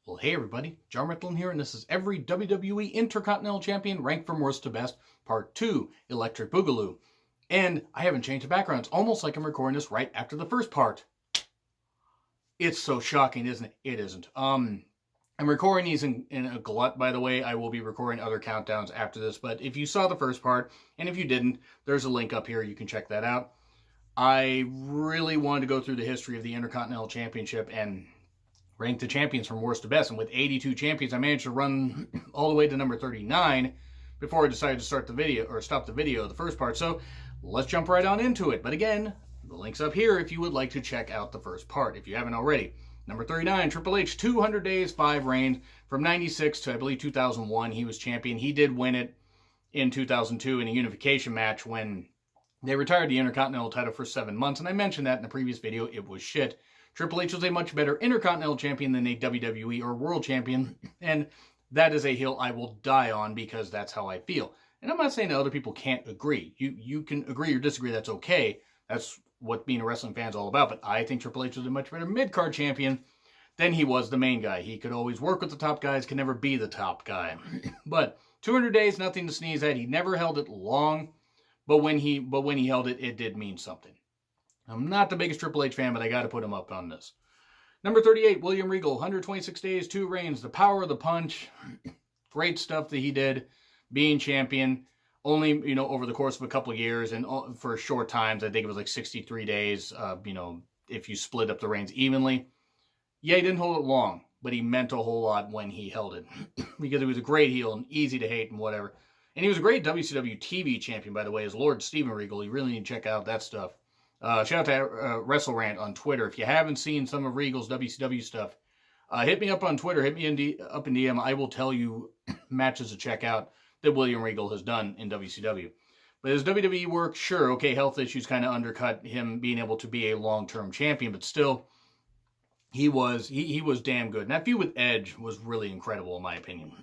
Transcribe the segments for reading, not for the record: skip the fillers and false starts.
Well, hey everybody, Jarrett here, and this is every WWE Intercontinental Champion ranked from worst to best, Part 2, Electric Boogaloo. And I haven't changed the background. It's almost like I'm recording this right after the first part. It's so shocking, isn't it? It isn't. I'm recording these in a glut, by the way. I will be recording other countdowns after this, but if you saw the first part, and if you didn't, there's a link up here. You can check that out. I really wanted to go through the history of the Intercontinental Championship and rank the champions from worst to best. And with 82 champions, I managed to run all the way to number 39 before I decided to start the video, or stop the video, the first part. So let's jump right on into it. But again, the link's up here if you would like to check out the first part, if you haven't already. Number 39, Triple H, 200 days, 5 reigns. From 96 to, I believe, 2001, he was champion. He did win it in 2002 in a unification match when they retired the Intercontinental title for 7 months. And I mentioned that in the previous video. It was shit. Triple H was a much better Intercontinental Champion than a WWE or World Champion, and that is a hill I will die on because that's how I feel. And I'm not saying that other people can't agree. You can agree or disagree, that's okay. That's what being a wrestling fan is all about, but I think Triple H was a much better mid-card champion than he was the main guy. He could always work with the top guys, could never be the top guy. But 200 days, nothing to sneeze at. He never held it long, but when he held it, it did mean something. I'm not the biggest Triple H fan, but I got to put him up on this. Number 38, William Regal, 126 days, 2 reigns. The power of the punch. Great stuff that he did being champion. Only, over the course of a couple of years and for short times. I think it was like 63 days, if you split up the reigns evenly. Yeah, he didn't hold it long, but he meant a whole lot when he held it. Because he was a great heel and easy to hate and whatever. And he was a great WCW TV champion, by the way, as Lord Steven Regal. You really need to check out that stuff. Shout out to WrestleRant on Twitter. If you haven't seen some of Regal's WCW stuff, hit me up on Twitter. Hit me up in DM. I will tell you matches to check out that William Regal has done in WCW. But his WWE work, sure, okay, health issues kind of undercut him being able to be a long-term champion, but still, he was damn good. And that feud with Edge was really incredible, in my opinion.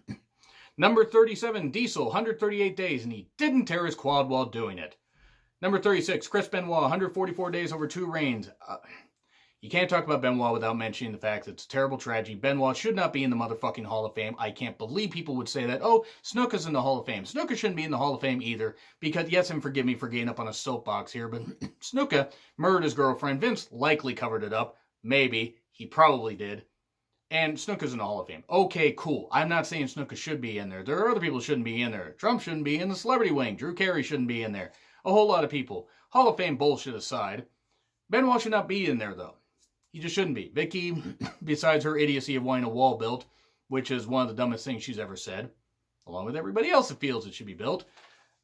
Number 37, Diesel, 138 days, and he didn't tear his quad while doing it. Number 36, Chris Benoit, 144 days over 2 reigns. You can't talk about Benoit without mentioning the fact that it's a terrible tragedy. Benoit should not be in the motherfucking Hall of Fame. I can't believe people would say that. Oh, Snuka's in the Hall of Fame. Snuka shouldn't be in the Hall of Fame either. Because, yes, and forgive me for getting up on a soapbox here, but Snuka murdered his girlfriend. Vince likely covered it up. Maybe. He probably did. And Snuka's in the Hall of Fame. Okay, cool. I'm not saying Snuka should be in there. There are other people who shouldn't be in there. Trump shouldn't be in the celebrity wing. Drew Carey shouldn't be in there. A whole lot of people. Hall of Fame bullshit aside, Benoit should not be in there, though. He just shouldn't be. Vicky, besides her idiocy of wanting a wall built, which is one of the dumbest things she's ever said, along with everybody else that feels it should be built.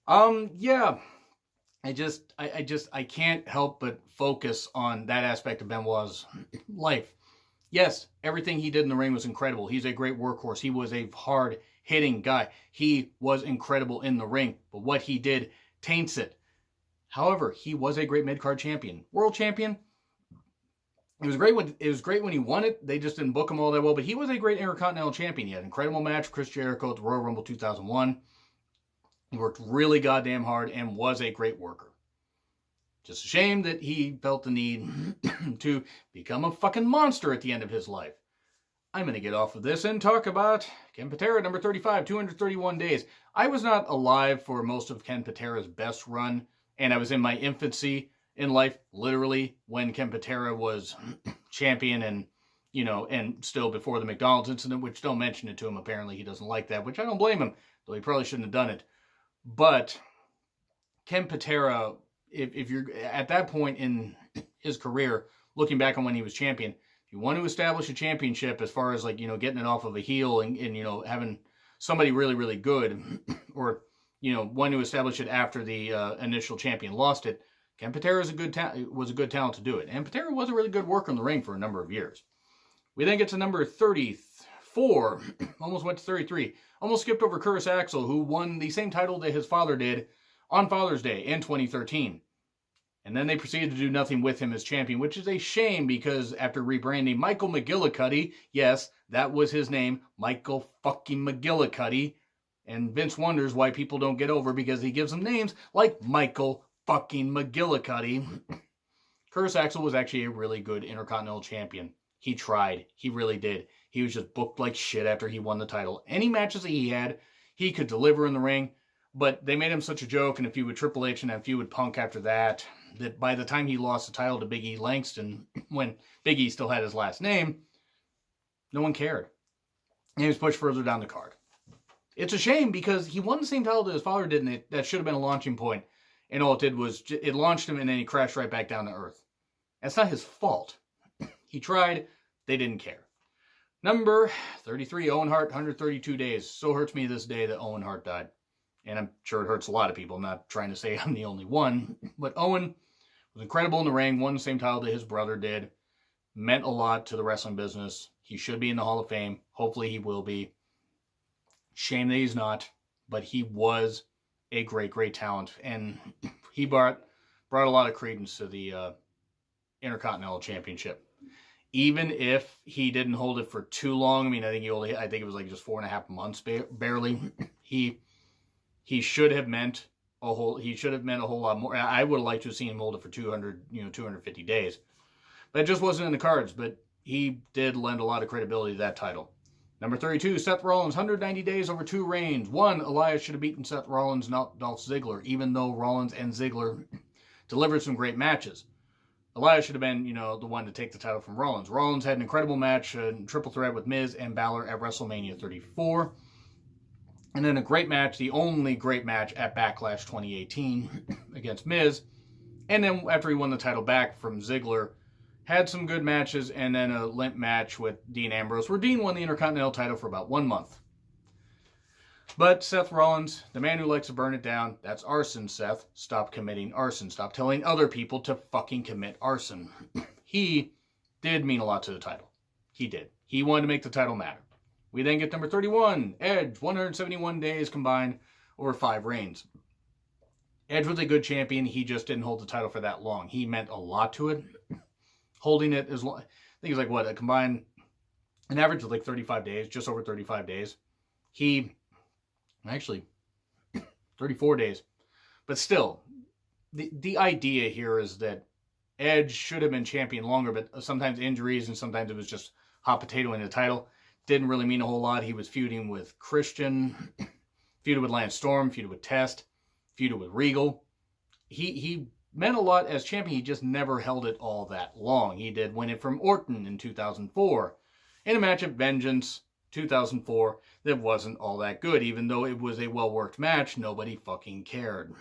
Yeah. I can't help but focus on that aspect of Benoit's life. Yes, everything he did in the ring was incredible. He's a great workhorse. He was a hard-hitting guy. He was incredible in the ring, but what he did taints it. However, he was a great mid-card champion. World champion, it was great when he won it. They just didn't book him all that well, but he was a great Intercontinental champion. He had an incredible match with Chris Jericho at the Royal Rumble 2001. He worked really goddamn hard and was a great worker. Just a shame that he felt the need to become a fucking monster at the end of his life. I'm going to get off of this and talk about Ken Patera, number 35, 231 days. I was not alive for most of Ken Patera's best run. And I was in my infancy in life, literally, when Ken Patera was champion and still before the McDonald's incident, which don't mention it to him. Apparently he doesn't like that, which I don't blame him, though he probably shouldn't have done it. But Ken Patera, if you're at that point in his career, looking back on when he was champion, if you want to establish a championship as far as getting it off of a heel and having somebody really, really good or one to establish it after the initial champion lost it. Ken Patera was a good talent to do it. And Patera was a really good worker in the ring for a number of years. We then get to number 34, almost went to 33. Almost skipped over Curtis Axel, who won the same title that his father did on Father's Day in 2013. And then they proceeded to do nothing with him as champion, which is a shame because after rebranding Michael McGillicuddy, yes, that was his name, Michael fucking McGillicuddy, and Vince wonders why people don't get over because he gives them names like Michael fucking McGillicuddy. Curtis Axel was actually a really good Intercontinental Champion. He tried. He really did. He was just booked like shit after he won the title. Any matches that he had, he could deliver in the ring, but they made him such a joke, and a feud with Triple H and a feud with Punk after that, that by the time he lost the title to Big E Langston, when Big E still had his last name, no one cared. And he was pushed further down the card. It's a shame because he won the same title that his father did, and that should have been a launching point. And all it did was, it launched him, and then he crashed right back down to earth. That's not his fault. He tried. They didn't care. Number 33, Owen Hart, 132 days. So hurts me this day that Owen Hart died. And I'm sure it hurts a lot of people. I'm not trying to say I'm the only one. But Owen was incredible in the ring. Won the same title that his brother did. Meant a lot to the wrestling business. He should be in the Hall of Fame. Hopefully he will be. Shame that he's not. But he was a great, great talent. And he brought a lot of credence to the Intercontinental Championship. Even if he didn't hold it for too long, I mean, I think it was like just 4.5 months, barely. He should have meant a whole lot more. I would have liked to have seen him hold it for 250 days. That just wasn't in the cards, but he did lend a lot of credibility to that title. Number 32, Seth Rollins, 190 days over 2 reigns. 1, Elias should have beaten Seth Rollins, not Dolph Ziggler, even though Rollins and Ziggler delivered some great matches. Elias should have been, the one to take the title from Rollins. Rollins had an incredible match, a triple threat with Miz and Balor at WrestleMania 34. And then a great match, the only great match at Backlash 2018 against Miz. And then after he won the title back from Ziggler, had some good matches, and then a limp match with Dean Ambrose, where Dean won the Intercontinental title for about 1 month. But Seth Rollins, the man who likes to burn it down, that's arson, Seth. Stop committing arson. Stop telling other people to fucking commit arson. He did mean a lot to the title. He did. He wanted to make the title matter. We then get number 31, Edge, 171 days combined over 5 reigns. Edge was a good champion. He just didn't hold the title for that long. He meant a lot to it. Holding it as long, I think it's like a combined, an average of like 35 days, just over 35 days. Actually, 34 days. But still, the idea here is that Edge should have been champion longer, but sometimes injuries and sometimes it was just hot potato in the title. Didn't really mean a whole lot. He was feuding with Christian, feuded with Lance Storm, feuded with Test, feuded with Regal. He meant a lot as champion. He just never held it all that long. He did win it from Orton in 2004 in a match at Vengeance 2004 that wasn't all that good. Even though it was a well-worked match, nobody fucking cared.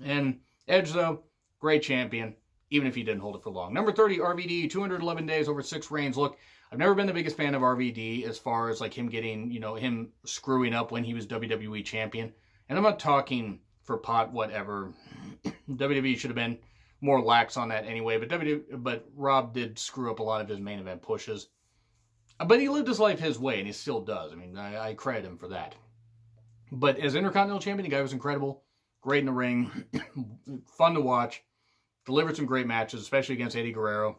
And Edge, though, great champion, even if he didn't hold it for long. Number 30, RVD, 211 days over 6 reigns. Look, I've never been the biggest fan of RVD as far as like him getting, him screwing up when he was WWE champion. And I'm not talking for pot, whatever. WWE should have been more lax on that anyway, but Rob did screw up a lot of his main event pushes. But he lived his life his way, and he still does. I mean, I credit him for that. But as Intercontinental Champion, the guy was incredible. Great in the ring. Fun to watch. Delivered some great matches, especially against Eddie Guerrero.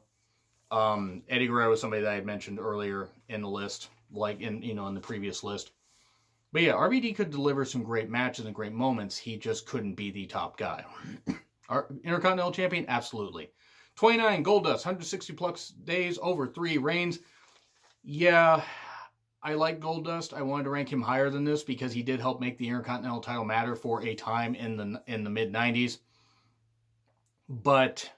Eddie Guerrero was somebody that I had mentioned earlier in the list, like in the previous list. But yeah, RVD could deliver some great matches and great moments. He just couldn't be the top guy. Our Intercontinental Champion, absolutely. 29, Goldust, 160 plus days over 3 reigns. Yeah, I like Goldust. I wanted to rank him higher than this because he did help make the Intercontinental title matter for a time in the mid-90s. But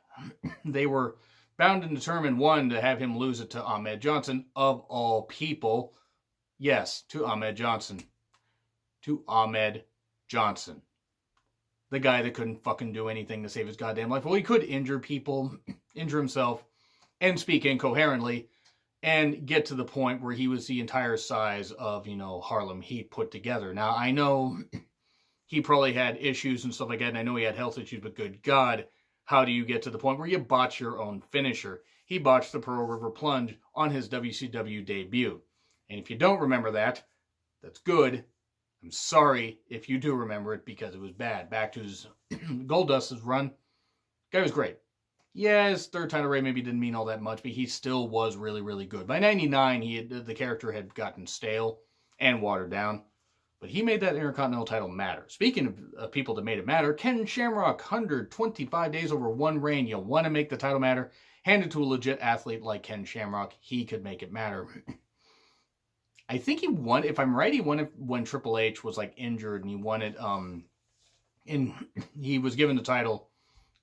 they were bound and determined, one, to have him lose it to Ahmed Johnson, of all people. Yes, to Ahmed Johnson. To Ahmed Johnson. The guy that couldn't fucking do anything to save his goddamn life. Well, he could injure people, injure himself, and speak incoherently, and get to the point where he was the entire size of, Harlem Heat put together. Now, I know he probably had issues and stuff like that, and I know he had health issues, but good God, how do you get to the point where you botch your own finisher? He botched the Pearl River Plunge on his WCW debut. And if you don't remember that, that's good. I'm sorry if you do remember it because it was bad. Back to his Goldust's run. Guy was great. Yeah, his third title reign maybe didn't mean all that much, but he still was really, really good. By 99, the character had gotten stale and watered down. But he made that Intercontinental title matter. Speaking of people that made it matter, Ken Shamrock, 125 days over 1 reign. You want to make the title matter? handed to a legit athlete like Ken Shamrock, he could make it matter. I think he won, if I'm right, he won it when Triple H was like injured, and he won it, and he was given the title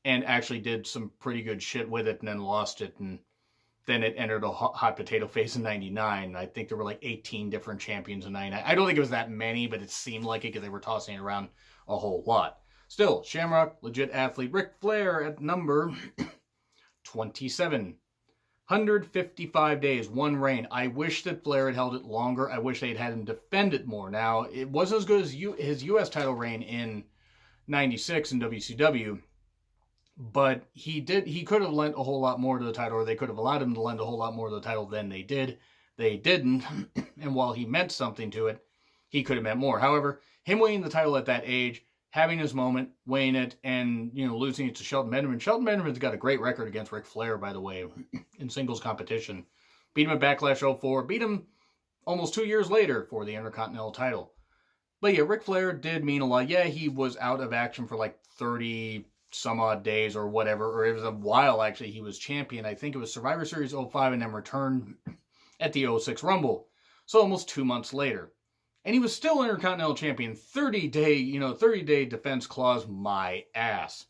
and actually did some pretty good shit with it and then lost it, and then it entered a hot potato phase in 99. I think there were like 18 different champions in 99. I don't think it was that many, but it seemed like it because they were tossing it around a whole lot. Still, Shamrock, legit athlete. Ric Flair at number 27. 155 days, one reign. I wish that Flair had held it longer. I wish they'd had him defend it more. Now, it wasn't as good as his U.S. title reign in 96 in WCW, but he could have lent a whole lot more to the title, or they could have allowed him to lend a whole lot more to the title than they did. They didn't, and while he meant something to it, he could have meant more. However, him winning the title at that age, having his moment, weighing it, and losing it to Shelton Benjamin. Shelton Benjamin's got a great record against Ric Flair, by the way, in singles competition. Beat him at Backlash 04, beat him almost 2 years later for the Intercontinental title. But yeah, Ric Flair did mean a lot. Yeah, he was out of action for like 30 some odd days or whatever, or it was a while actually he was champion. I think it was Survivor Series 05 and then returned at the 06 Rumble. So almost 2 months later. And he was still Intercontinental Champion. 30-day defense clause, my ass.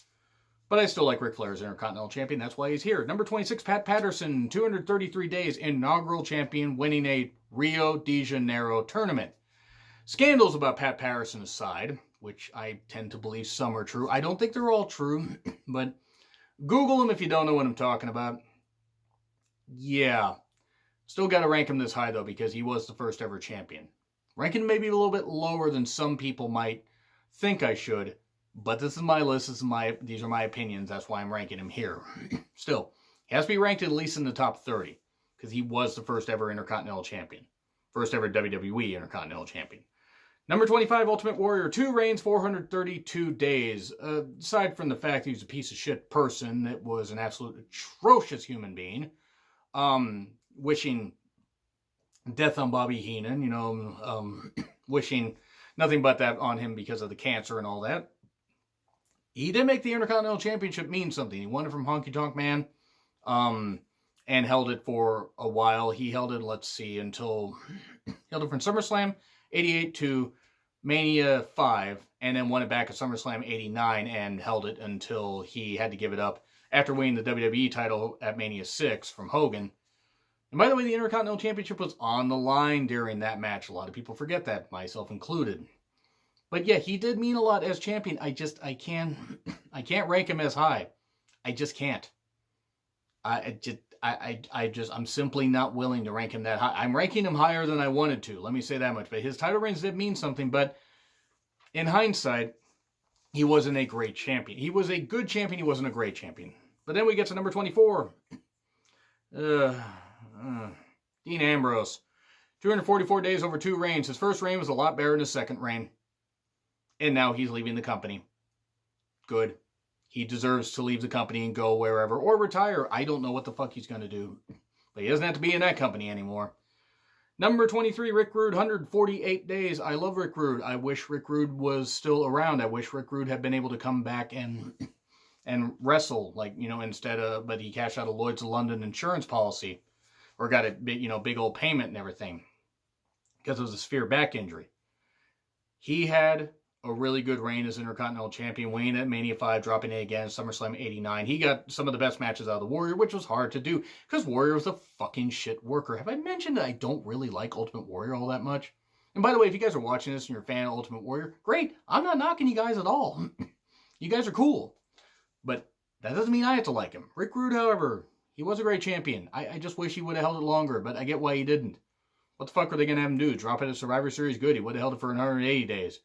But I still like Ric Flair as Intercontinental Champion. That's why he's here. Number 26, Pat Patterson, 233 days, inaugural champion, winning a Rio de Janeiro tournament. Scandals about Pat Patterson aside, which I tend to believe some are true. I don't think they're all true, but Google them if you don't know what I'm talking about. Yeah. Still got to rank him this high, though, because he was the first ever champion. Ranking maybe a little bit lower than some people might think I should, but this is my list. These are my opinions. That's why I'm ranking him here. Still, he has to be ranked at least in the top 30 because he was the first ever Intercontinental Champion, first ever WWE Intercontinental Champion. Number 25, Ultimate Warrior, 2 reigns, 432 days. Aside from the fact he was a piece of shit person that was an absolute atrocious human being, wishing death on Bobby Heenan, wishing nothing but that on him because of the cancer and all that. He did make the Intercontinental Championship mean something. He won it from Honky Tonk Man, and held it for a while. He held it, until held it from SummerSlam 88 to Mania 5, and then won it back at SummerSlam 89 and held it until he had to give it up after winning the WWE title at Mania 6 from Hogan. And by the way, the Intercontinental Championship was on the line during that match. A lot of people forget that, myself included. But yeah, he did mean a lot as champion. I can't rank him as high. I just can't. I'm simply not willing to rank him that high. I'm ranking him higher than I wanted to. Let me say that much. But his title reigns did mean something. But in hindsight, he wasn't a great champion. He was a good champion. He wasn't a great champion. But then we get to number 24. Dean Ambrose. 244 days over 2 reigns. His first reign was a lot better than his second reign. And now he's leaving the company. Good. He deserves to leave the company and go wherever. Or retire. I don't know what the fuck he's going to do. But he doesn't have to be in that company anymore. Number 23, Rick Rude. 148 days. I love Rick Rude. I wish Rick Rude was still around. I wish Rick Rude had been able to come back and wrestle. But he cashed out a Lloyd's of London insurance policy. Or got a big old payment and everything. Because it was a severe back injury. He had a really good reign as Intercontinental Champion, winning at Mania 5, dropping it again, SummerSlam 89. He got some of the best matches out of the Warrior, which was hard to do, because Warrior was a fucking shit worker. Have I mentioned that I don't really like Ultimate Warrior all that much? And by the way, if you guys are watching this and you're a fan of Ultimate Warrior, great. I'm not knocking you guys at all. You guys are cool. But that doesn't mean I have to like him. Rick Rude, however, he was a great champion. I just wish he would have held it longer, but I get why he didn't. What the fuck were they going to have him do? Drop it at Survivor Series? Good. He would have held it for 180 days.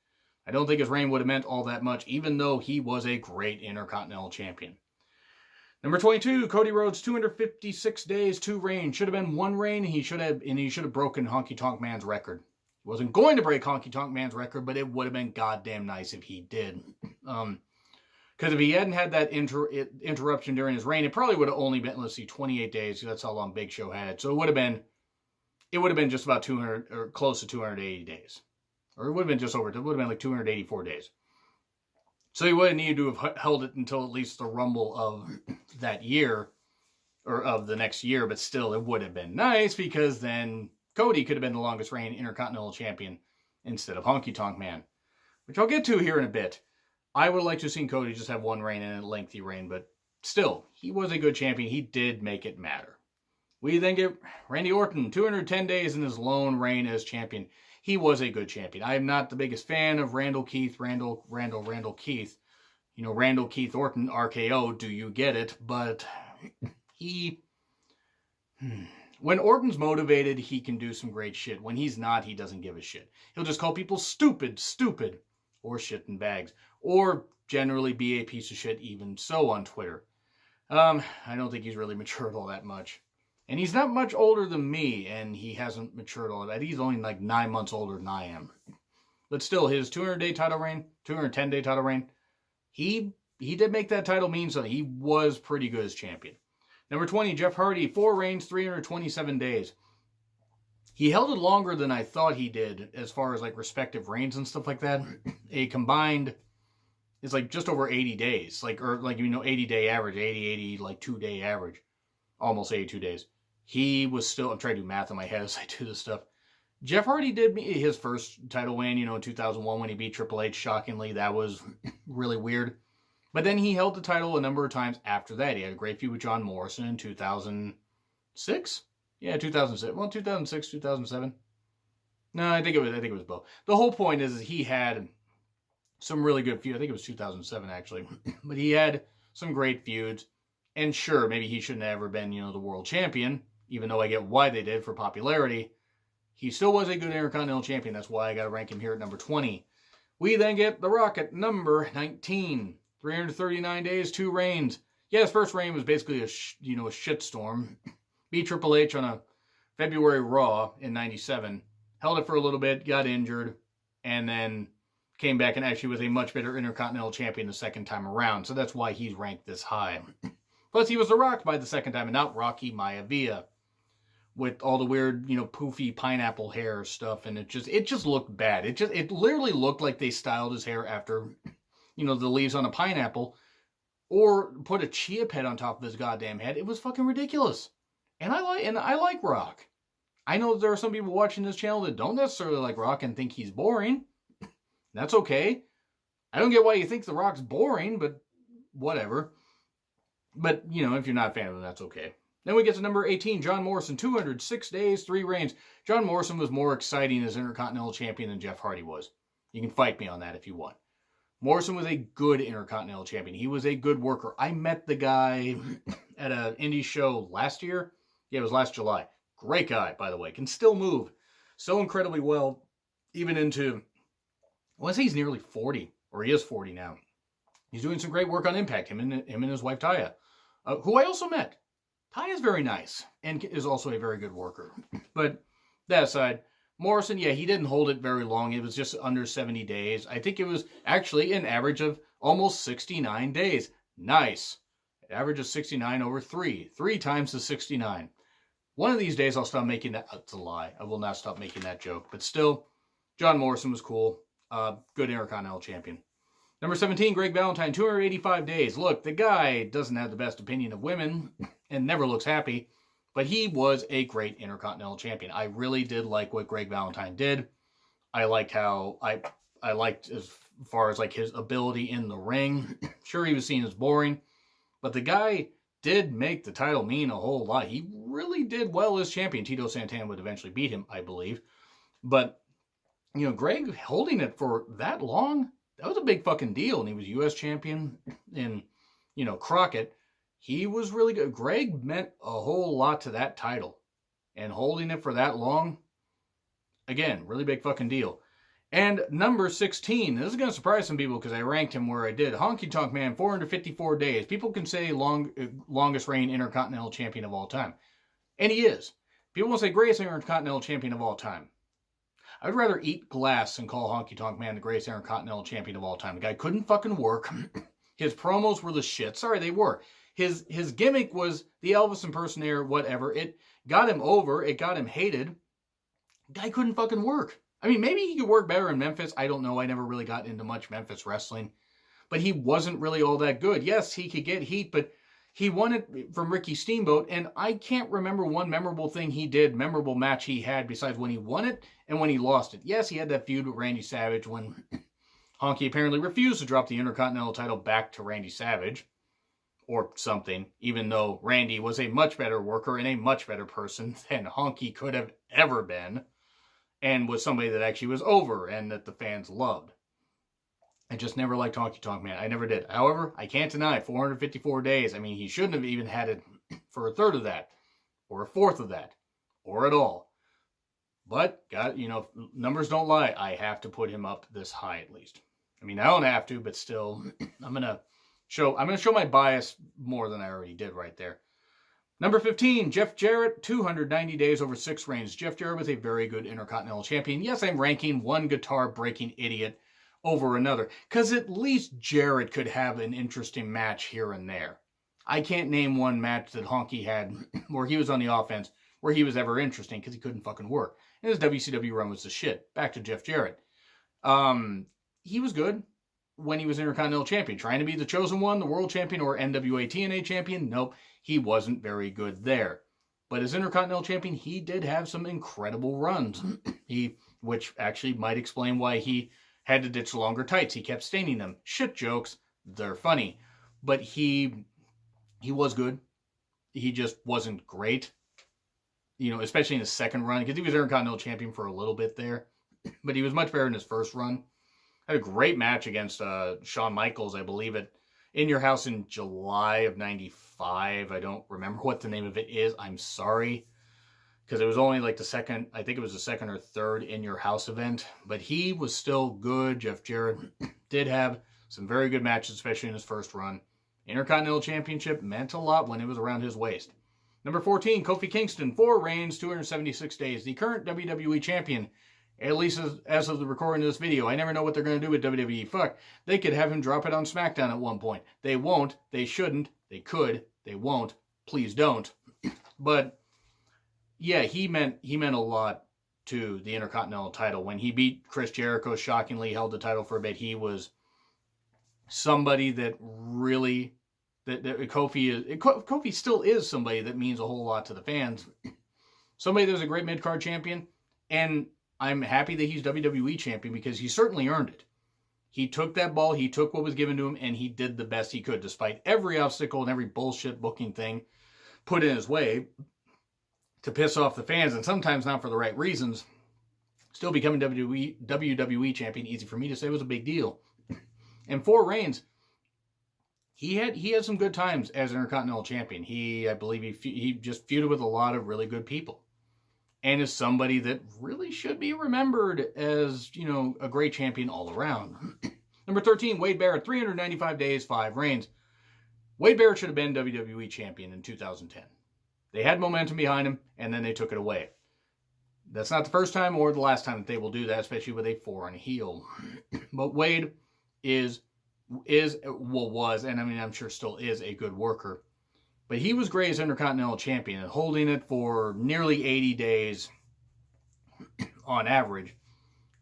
I don't think his reign would have meant all that much, even though he was a great Intercontinental Champion. Number 22, Cody Rhodes, 256 days, 2 reigns. Should have been 1 reign, and he should have broken Honky Tonk Man's record. He wasn't going to break Honky Tonk Man's record, but it would have been goddamn nice if he did. Because if he hadn't had that interruption during his reign, it probably would have only been, 28 days. That's how long Big Show had. So it would have been just about 200, or close to 280 days. Or it would have been just over. It would have been like 284 days. So he would have needed to have held it until at least the Rumble of that year, or of the next year, but still it would have been nice because then Cody could have been the longest reigning Intercontinental Champion instead of Honky Tonk Man, which I'll get to here in a bit. I would like to have seen Cody just have one reign and a lengthy reign, but still, he was a good champion. He did make it matter. We then get Randy Orton, 210 days in his lone reign as champion. He was a good champion. I am not the biggest fan of Randall Keith. You know, Randall Keith Orton, RKO, do you get it? But when Orton's motivated, he can do some great shit. When he's not, he doesn't give a shit. He'll just call people stupid, or shit in bags, or generally be a piece of shit even so on Twitter. I don't think he's really matured all that much. And he's not much older than me, and he hasn't matured all that. He's only like 9 months older than I am. But still, his 200-day title reign, 210-day title reign, he did make that title mean something. He was pretty good as champion. Number 20, Jeff Hardy, 4 reigns, 327 days. He held it longer than I thought he did as far as like respective reigns and stuff like that. A combined is like just over 80 days. 80-day average, 80, like 2-day average. Almost 82 days. He was still, I'm trying to do math in my head as I do this stuff. Jeff Hardy did his first title win, in 2001 when he beat Triple H, shockingly. That was really weird. But then he held the title a number of times after that. He had a great feud with John Morrison in 2006? Yeah, 2006. Well, 2006, 2007. No, I think it was both. The whole point is he had some really good feuds. I think it was 2007, actually. But he had some great feuds. And sure, maybe he shouldn't have ever been, the world champion, even though I get why they did for popularity. He still was a good Intercontinental Champion. That's why I got to rank him here at number 20. We then get The Rock at number 19. 339 days, 2 reigns. Yeah, his first reign was basically a shitstorm. Beat Triple H on a February Raw in 97. Held it for a little bit, got injured, and then came back and actually was a much better Intercontinental Champion the second time around. So that's why he's ranked this high. Plus, he was The Rock by the second time, and not Rocky Maivia. With all the weird, poofy pineapple hair stuff, and it just looked bad. It literally looked like they styled his hair after, the leaves on a pineapple, or put a chia pet on top of his goddamn head. It was fucking ridiculous. And I like Rock. I know there are some people watching this channel that don't necessarily like Rock and think he's boring. That's okay. I don't get why you think The Rock's boring, but whatever. But, if you're not a fan of him, that's okay. Then we get to number 18, John Morrison, 206 days, 3 reigns. John Morrison was more exciting as Intercontinental Champion than Jeff Hardy was. You can fight me on that if you want. Morrison was a good Intercontinental Champion. He was a good worker. I met the guy at an indie show last year. Yeah, it was last July. Great guy, by the way. Can still move so incredibly well, even into, I want to say he's nearly 40, or he is 40 now. He's doing some great work on Impact, him and his wife, Taya, who I also met. Taya's very nice, and is also a very good worker. But that aside, Morrison, yeah, he didn't hold it very long. It was just under 70 days. I think it was actually an average of almost 69 days. Nice. Average of 69 over 3. 3 times the 69. One of these days I'll stop making that. That's a lie. I will not stop making that joke. But still, John Morrison was cool. Good Intercontinental Champion. Number 17, Greg Valentine, 285 days. Look, the guy doesn't have the best opinion of women and never looks happy, but he was a great Intercontinental Champion. I really did like what Greg Valentine did. I liked how, I liked as far as like his ability in the ring. Sure, he was seen as boring, but the guy did make the title mean a whole lot. He really did well as champion. Tito Santana would eventually beat him, I believe. But, Greg holding it for that long, that was a big fucking deal. And he was U.S. champion. And, Crockett, he was really good. Greg meant a whole lot to that title. And holding it for that long, again, really big fucking deal. And number 16, this is going to surprise some people because I ranked him where I did. Honky Tonk Man, 454 days. People can say longest reigning Intercontinental Champion of all time. And he is. People will say greatest Intercontinental Champion of all time. I would rather eat glass than call Honky Tonk Man the greatest Intercontinental Champion of all time. The guy couldn't fucking work. His promos were the shit. Sorry, they were. His gimmick was the Elvis impersonator, whatever. It got him over. It got him hated. The guy couldn't fucking work. I mean, maybe he could work better in Memphis. I don't know. I never really got into much Memphis wrestling. But he wasn't really all that good. Yes, he could get heat, but He won it from Ricky Steamboat, and I can't remember one memorable thing he did, memorable match he had, besides when he won it and when he lost it. Yes, he had that feud with Randy Savage when Honky apparently refused to drop the Intercontinental title back to Randy Savage, or something, even though Randy was a much better worker and a much better person than Honky could have ever been, and was somebody that actually was over and that the fans loved. I just never liked Honky Tonk Man. I never did. However, I can't deny 454 days. I mean, he shouldn't have even had it for a third of that, or a fourth of that, or at all. But, numbers don't lie. I have to put him up this high at least. I mean, I don't have to, but still, I'm gonna show my bias more than I already did right there. Number 15, Jeff Jarrett, 290 days over 6 reigns. Jeff Jarrett was a very good Intercontinental Champion. Yes, I'm ranking one guitar-breaking idiot over another, because at least Jarrett could have an interesting match here and there. I can't name one match that Honky had where he was on the offense, where he was ever interesting, because he couldn't fucking work. And his WCW run was the shit. Back to Jeff Jarrett. He was good when he was Intercontinental Champion. Trying to be the chosen one, the world champion, or NWA TNA champion? Nope, he wasn't very good there. But as Intercontinental Champion, he did have some incredible runs. Which actually might explain why he had to ditch longer tights. He kept staining them. Shit jokes. They're funny. But he was good. He just wasn't great. Especially in his second run. Because he was Intercontinental Champion for a little bit there. But he was much better in his first run. Had a great match against Shawn Michaels, I believe, at In Your House in July of 95. I don't remember what the name of it is. I'm sorry. Because it was only like the second or third In Your House event. But he was still good. Jeff Jarrett did have some very good matches, especially in his first run. Intercontinental Championship meant a lot when it was around his waist. Number 14, Kofi Kingston, 4 reigns, 276 days. The current WWE Champion, at least as of the recording of this video. I never know what they're going to do with WWE. Fuck, they could have him drop it on SmackDown at one point. They won't. They shouldn't. They could. They won't. Please don't. But yeah, he meant a lot to the Intercontinental title. When he beat Chris Jericho, shockingly held the title for a bit. He was somebody that really, that Kofi still is somebody that means a whole lot to the fans. Somebody that was a great mid-card champion, and I'm happy that he's WWE champion because he certainly earned it. He took that ball, he took what was given to him, and he did the best he could, despite every obstacle and every bullshit booking thing put in his way to piss off the fans, and sometimes not for the right reasons. Still becoming WWE champion, easy for me to say, was a big deal. And 4 reigns, he had some good times as Intercontinental champion. I believe he just feuded with a lot of really good people. And is somebody that really should be remembered as, a great champion all around. Number 13, Wade Barrett, 395 days, 5 reigns. Wade Barrett should have been WWE champion in 2010. They had momentum behind him, and then they took it away. That's not the first time or the last time that they will do that, especially with a 4 on a heel. But Wade was, and I'm sure still is, a good worker. But he was great as Intercontinental Champion, and holding it for nearly 80 days on average.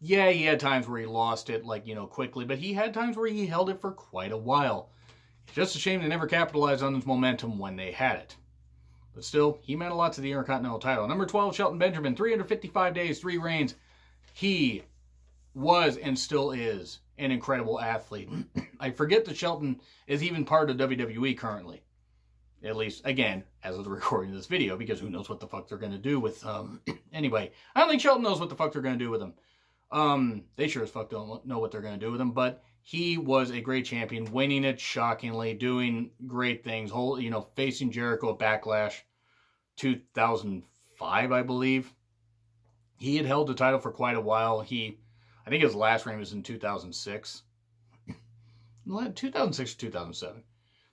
Yeah, he had times where he lost it, quickly, but he had times where he held it for quite a while. Just a shame they never capitalized on his momentum when they had it. But still, he meant a lot to the Intercontinental title. Number 12, Shelton Benjamin, 355 days, 3 reigns. He was and still is an incredible athlete. I forget that Shelton is even part of WWE currently. At least, again, as of the recording of this video, because who knows what the fuck they're going to do with... Anyway, I don't think Shelton knows what the fuck they're going to do with him. They sure as fuck don't know what they're going to do with him, but he was a great champion, winning it shockingly, doing great things, facing Jericho at Backlash 2005, I believe. He had held the title for quite a while. I think his last reign was in 2006. 2006 or 2007.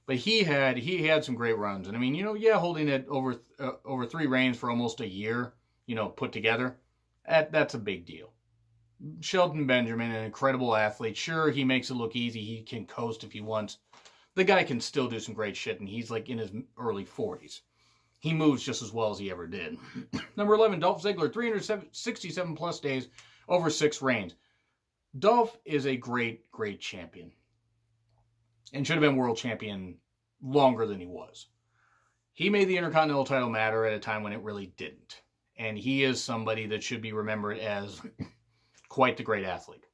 But he had some great runs. And holding it over 3 reigns for almost a year, put together, that's a big deal. Shelton Benjamin, an incredible athlete. Sure, he makes it look easy. He can coast if he wants. The guy can still do some great shit, and he's in his early 40s. He moves just as well as he ever did. Number 11, Dolph Ziggler, 367 plus days over 6 reigns. Dolph is a great, great champion. And should have been world champion longer than he was. He made the Intercontinental title matter at a time when it really didn't. And he is somebody that should be remembered as quite the great athlete.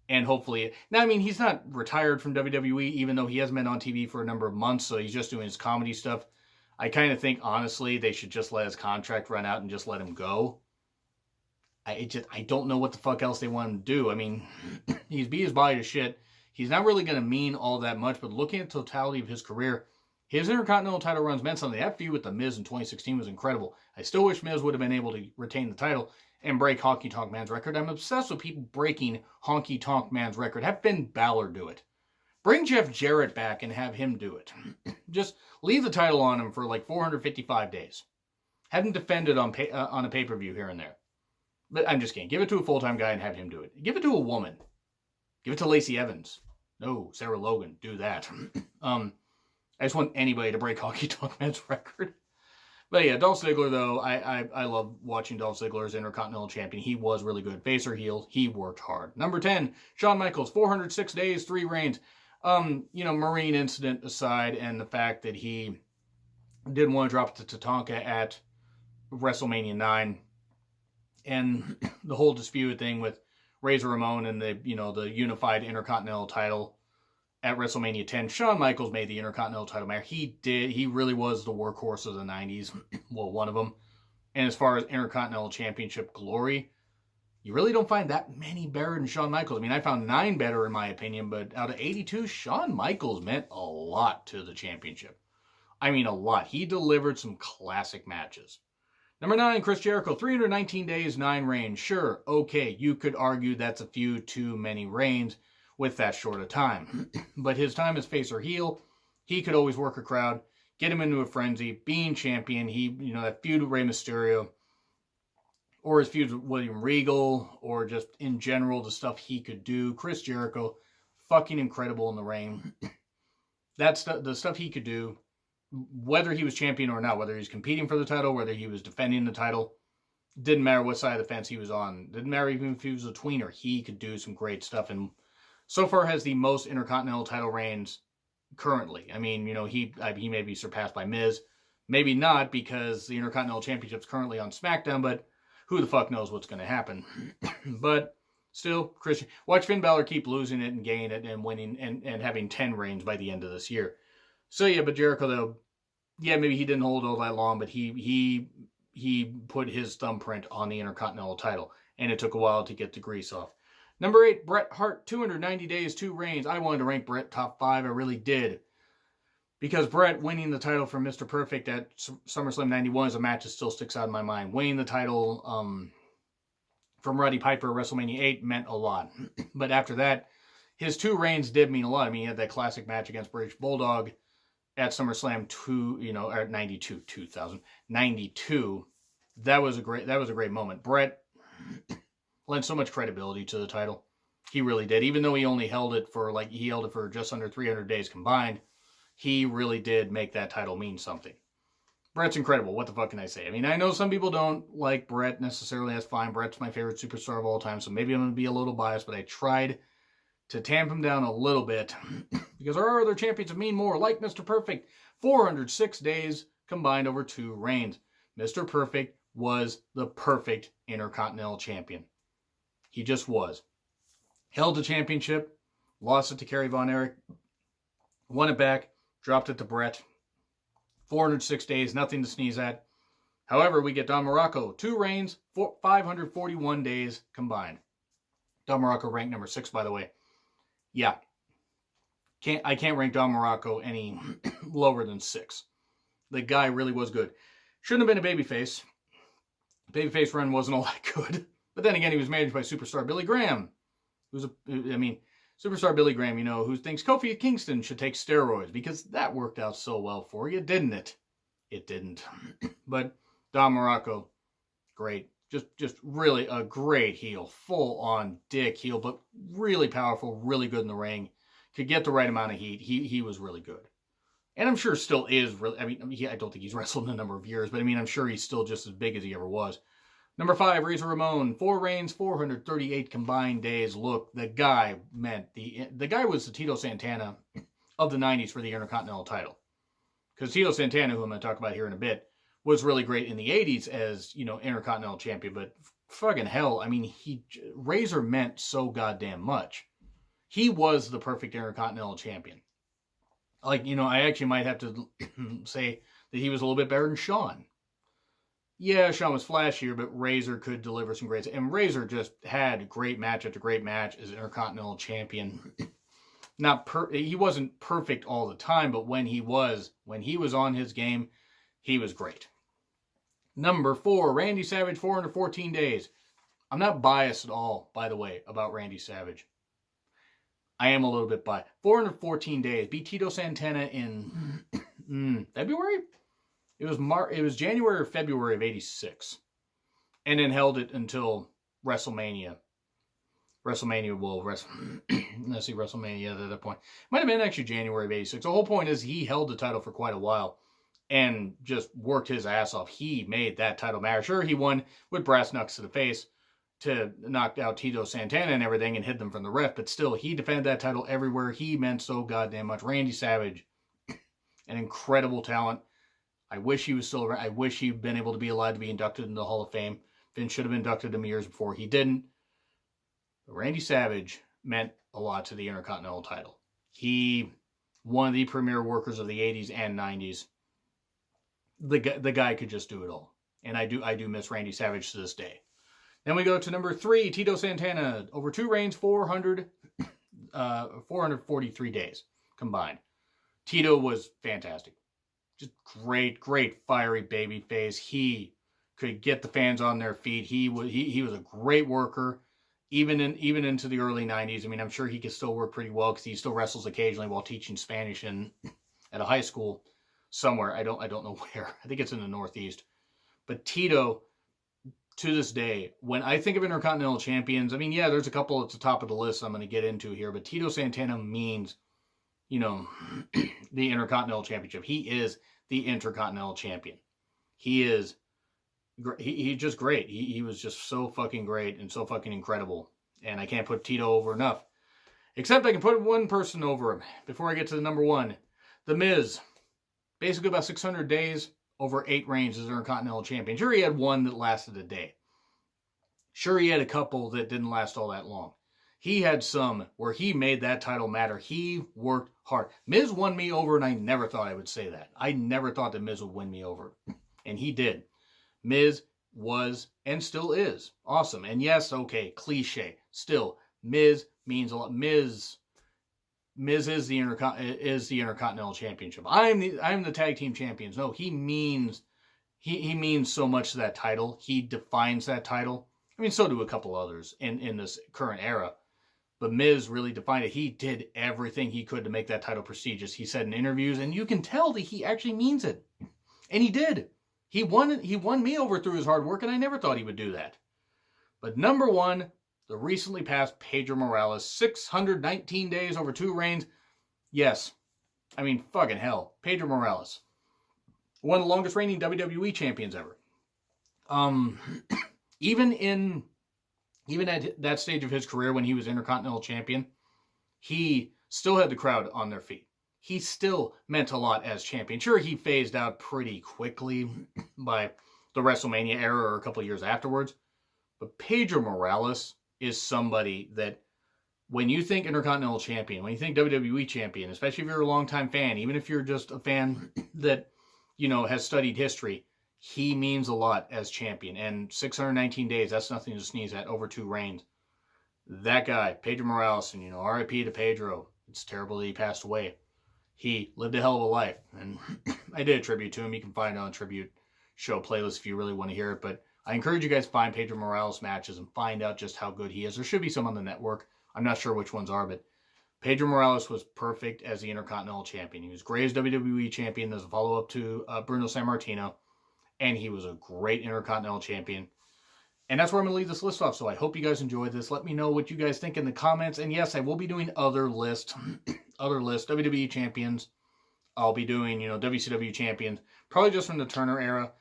And hopefully, now I mean, he's not retired from WWE, even though he hasn't been on TV for a number of months, so he's just doing his comedy stuff. I kind of think, honestly, they should just let his contract run out and just let him go. I don't know what the fuck else they want him to do. I mean, he's beat his body to shit. He's not really going to mean all that much, but looking at the totality of his career, his Intercontinental title runs meant something. That feud with The Miz in 2016 was incredible. I still wish Miz would have been able to retain the title and break Honky Tonk Man's record. I'm obsessed with people breaking Honky Tonk Man's record. Have Finn Balor do it. Bring Jeff Jarrett back and have him do it. Just leave the title on him for like 455 days. Have him defend it on a pay-per-view here and there. But I'm just kidding. Give it to a full-time guy and have him do it. Give it to a woman. Give it to Lacey Evans. No, Sarah Logan. Do that. I just want anybody to break Honky Tonk Man's record. But yeah, Dolph Ziggler, though, I love watching Dolph Ziggler as Intercontinental Champion. He was really good. Face or heel, he worked hard. Number 10, Shawn Michaels, 406 days, 3 reigns. Marine incident aside, and the fact that he didn't want to drop it to Tatanka at WrestleMania 9, and the whole disputed thing with Razor Ramon and the unified Intercontinental title at WrestleMania 10, Shawn Michaels made the Intercontinental title matter. He did. He really was the workhorse of the 90s. Well, one of them. And as far as Intercontinental Championship glory, you really don't find that many better than Shawn Michaels. I mean, I found 9 better in my opinion, but out of 82, Shawn Michaels meant a lot to the championship. I mean, a lot. He delivered some classic matches. Number 9, Chris Jericho, 319 days, 9 reigns. Sure, okay, you could argue that's a few too many reigns with that short a time. But his time as face or heel, he could always work a crowd, get him into a frenzy, being champion. He, that feud with Rey Mysterio, or his feud with William Regal, or just in general, the stuff he could do. Chris Jericho, fucking incredible in the ring. The stuff he could do, whether he was champion or not, whether he was competing for the title, whether he was defending the title, didn't matter what side of the fence he was on. Didn't matter even if he was a tweener. He could do some great stuff, and so far has the most Intercontinental title reigns currently. I mean, he may be surpassed by Miz. Maybe not, because the Intercontinental Championship's currently on SmackDown, but who the fuck knows what's going to happen. But still, Christian, watch Finn Balor keep losing it and gaining it and winning and having 10 reigns by the end of this year. So yeah, but Jericho, though, yeah, maybe he didn't hold all that long, but he put his thumbprint on the Intercontinental title, and it took a while to get the grease off. Number 8, Bret Hart, 290 days, 2 reigns. I wanted to rank Bret top 5. I really did. Because Bret winning the title from Mr. Perfect at SummerSlam 91 is a match that still sticks out in my mind. Winning the title from Roddy Piper at WrestleMania 8 meant a lot. But after that, his 2 reigns did mean a lot. I mean, he had that classic match against British Bulldog at SummerSlam 92. That was a great moment. Bret lent so much credibility to the title. He really did. Even though he only held it for just under 300 days combined, he really did make that title mean something. Bret's incredible. What the fuck can I say? I mean, I know some people don't like Bret necessarily. That's fine. Bret's my favorite superstar of all time, so maybe I'm going to be a little biased, but I tried to tamp him down a little bit because there are other champions that mean more, like Mr. Perfect. 406 days combined over 2 reigns. Mr. Perfect was the perfect Intercontinental Champion. He just was. Held the championship, lost it to Kerry Von Erich, won it back, dropped it to Bret. 406 days, nothing to sneeze at. However, we get Don Muraco, 2 reigns, 541 days combined. Don Muraco ranked number 6, by the way. Yeah. I can't rank Don Muraco any lower than 6. The guy really was good. Shouldn't have been a babyface. Babyface run wasn't all that good. But then again, he was managed by Superstar Billy Graham. Superstar Billy Graham, who thinks Kofi Kingston should take steroids because that worked out so well for you, didn't it? It didn't. But Don Muraco, great. Just really a great heel. Full-on dick heel, but really powerful, really good in the ring. Could get the right amount of heat. He was really good. And I'm sure still is really, I don't think he's wrestled in a number of years, but I'm sure he's still just as big as he ever was. Number 5, Razor Ramon, 4 reigns, 438 combined days. Look, the guy was the Tito Santana of the 90s for the Intercontinental title. because Tito Santana, who I'm going to talk about here in a bit, was really great in the 80s as, Intercontinental Champion. But fucking hell, I mean, Razor meant so goddamn much. He was the perfect Intercontinental Champion. Like, I actually might have to say that he was a little bit better than Shawn. Yeah, Shawn was flashier, but Razor could deliver some great... And Razor just had great match after great match as Intercontinental Champion. He wasn't perfect all the time, but when he was on his game, he was great. Number 4, Randy Savage, 414 days. I'm not biased at all, by the way, about Randy Savage. I am a little bit biased. 414 days. Beat Tito Santana in February? It was January or February of 86. And then held it until WrestleMania. Let's see, WrestleMania at that point. Might have been actually January of 86. The whole point is he held the title for quite a while and just worked his ass off. He made that title matter. Sure, he won with brass knucks to the face to knock out Tito Santana and everything and hid them from the ref, but still, he defended that title everywhere. He meant so goddamn much. Randy Savage, an incredible talent. I wish he was still around. I wish he'd been able to be alive to be inducted into the Hall of Fame. Vince should have inducted him years before. He didn't. But Randy Savage meant a lot to the Intercontinental title. He, one of the premier workers of the 80s and 90s. The guy could just do it all. And I do miss Randy Savage to this day. Then we go to number 3, Tito Santana. Over 2 reigns, 443 days combined. Tito was fantastic. Just great fiery baby face. He could get the fans on their feet. He was a great worker, even into the early 90s. I mean, I'm sure he could still work pretty well because he still wrestles occasionally while teaching Spanish at a high school somewhere. I don't know where. I think it's in the Northeast. But Tito, to this day, when I think of Intercontinental Champions, I mean, yeah, there's a couple at the top of the list I'm going to get into here, but Tito Santana means, the Intercontinental Championship. He is the Intercontinental Champion. He is, he's just great. He was just so fucking great and so fucking incredible. And I can't put Tito over enough. Except I can put one person over him before I get to the number 1. The Miz. Basically about 600 days, over 8 reigns as Intercontinental Champion. Sure, he had one that lasted a day. Sure, he had a couple that didn't last all that long. He had some where he made that title matter. He worked hard. Miz won me over, and I never thought I would say that. I never thought that Miz would win me over. And he did. Miz was, and still is, awesome. And yes, okay, cliche. Still, Miz means a lot. Miz is the Intercontinental Championship. I'm the tag team champions. No, he means so much to that title. He defines that title. I mean, so do a couple others in this current era. But Miz really defined it. He did everything he could to make that title prestigious. He said in interviews, and you can tell that he actually means it. And he did. He won me over through his hard work, and I never thought he would do that. But number 1, the recently passed Pedro Morales, 619 days over 2 reigns. Yes. I mean, fucking hell. Pedro Morales. One of the longest reigning WWE champions ever. Even at that stage of his career when he was Intercontinental Champion, he still had the crowd on their feet. He still meant a lot as champion. Sure, he phased out pretty quickly by the WrestleMania era or a couple of years afterwards. But Pedro Morales is somebody that when you think Intercontinental Champion, when you think WWE Champion, especially if you're a longtime fan, even if you're just a fan that, has studied history, he means a lot as champion. And 619 days, that's nothing to sneeze at, over 2 reigns. That guy, Pedro Morales, and, R.I.P. to Pedro. It's terrible that he passed away. He lived a hell of a life. And I did a tribute to him. You can find it on Tribute Show playlist if you really want to hear it. But I encourage you guys to find Pedro Morales matches and find out just how good he is. There should be some on the network. I'm not sure which ones are, but Pedro Morales was perfect as the Intercontinental Champion. He was great as WWE Champion as a follow-up to Bruno Sammartino. And he was a great Intercontinental Champion. And that's where I'm going to leave this list off. So I hope you guys enjoyed this. Let me know what you guys think in the comments. And yes, I will be doing other lists. WWE Champions. I'll be doing, WCW Champions. Probably just from the Turner era.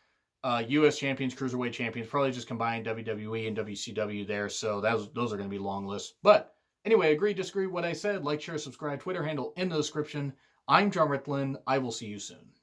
U.S. Champions, Cruiserweight Champions. Probably just combine WWE and WCW there. So those are going to be long lists. But anyway, agree, disagree what I said. Like, share, subscribe. Twitter handle in the description. I'm John Ritlin. I will see you soon.